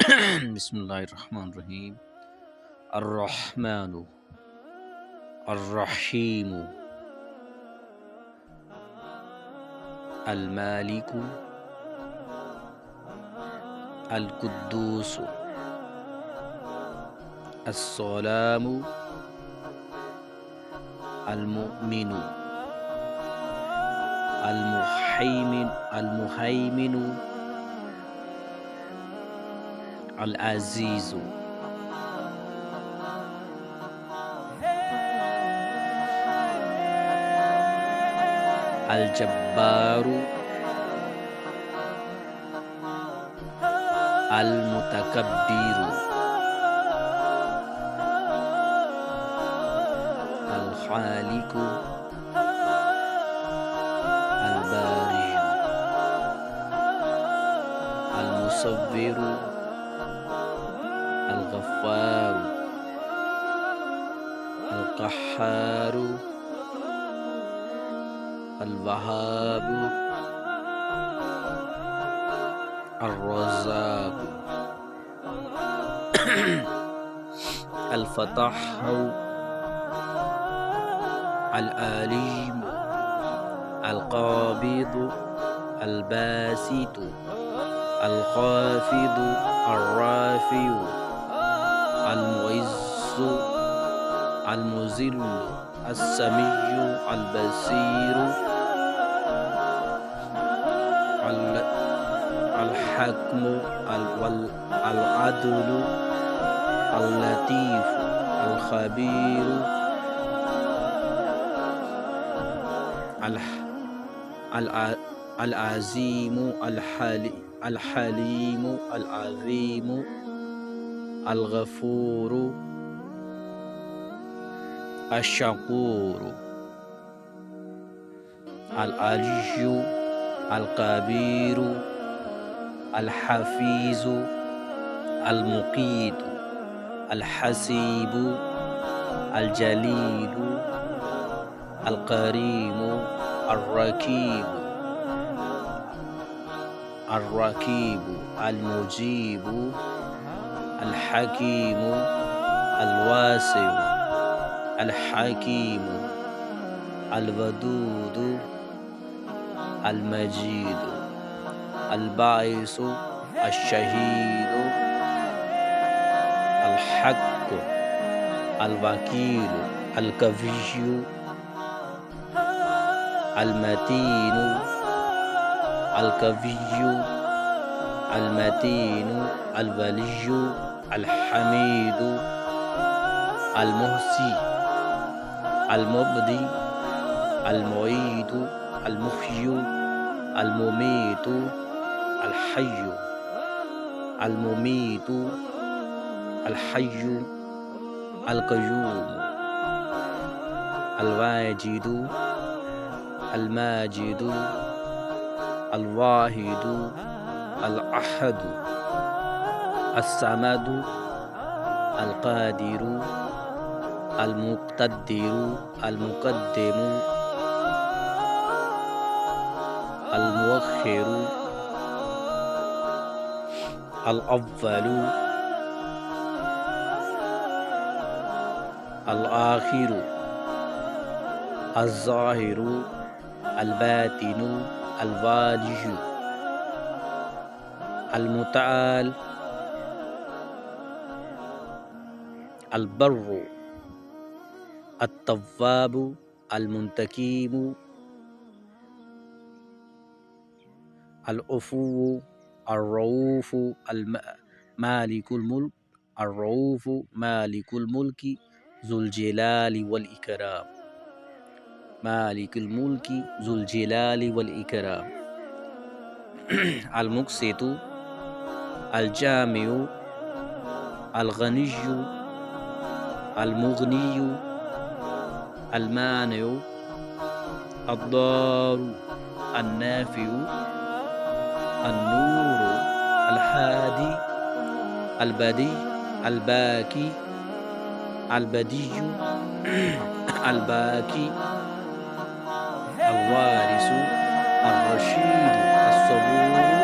बिस्मिल्लाहिर्रहमानिर्रहीम। अर्रहमानु अर्रहीमु अलमालिकु अलकुद्दूसु अस्सलामु अलमुमिनु अलमुहैमिनु अल-अज़ीज़ु अल-जब्बारु अल-मुतकब्बिरु अल-खालिकु अल-बारिउ अल-मुसव्विरु अल-गफ़्फ़ारु अल-क़ह्हारु अल-वहाबु अर-रज़्ज़ाक़ु अल-फ़त्ताहु अल-अलीमु अल-क़ाबिदु अल-बासितु अल-ख़ाफ़िदु अर-राफ़िउ अल-मुइज़्ज़ु अल-मुज़िल्लु अस-समीउ अल-बसीरु अल-हक्मु अल-अदलु अल-लतीफ़ु अल-ख़बीरु अल-अज़ीमु अल-हलीमु अल-अज़ीमु अल-गफ़ूरु अश-शकूरु अल-अलिय्यु अल-कबीरु अल-हफ़ीज़ु अल-मुक़ीतु अल-हसीबु अल-जलीलु अल-करीमु अल-रकीबु अल-मुजीबु अल-हकीमु अल-वासिउ अल-हकीमु अल-वदूदु अल-मजीदु अल-बाइसु अश-शहीदु अल-हक्कु अल-वकीलु अल-कविय्यु अल-मतीनु अल-कविय्यु अल-मतीनु अल-वलिय्यु अल-हमीदु अल-मुहसी अल-मुब्दी अल-मुईदु अल-मुहय्यु अल-मुमीतु अल-हय्यु अल-मुमीतु अल-हय्यु अल-क़य्यूम अल-वाजिदु अल-माजिदु अल-वाहिदु अल-अहदु अस-समदु अल-क़ादिरु अल-मुक़्तदिरु अल-मुक़द्दिमु अल-मुअख़्ख़िरु अल-अव्वलु अल-आख़िरु अज़-ज़ाहिरु अल-बातिनु अल-वालियु अल-मुतआल अल-बर्रु अत-तव्वाबु अल-मुंतकीमु अल-अफ़ुव्वु अर-रऊफ़ु मालिकुल मुल्क अर-रऊफ़ु मालिकुल मुल्की ज़ुल जलाली वल इकराम मालिकुल मुल्की ज़ुल जलाली वल इकराम अल-मुक़सितु अल-जामिउ अल-गनिय्यु अल-मुग़नियु अल-मानिउ अद-दारु अन-नाफ़िउ अन-नूरु अल-हादी अल-बदी अल-बाकी अल-बदिय्यु अल-बाकी अल-वारिसु अर-रशीदु अस-सबूरु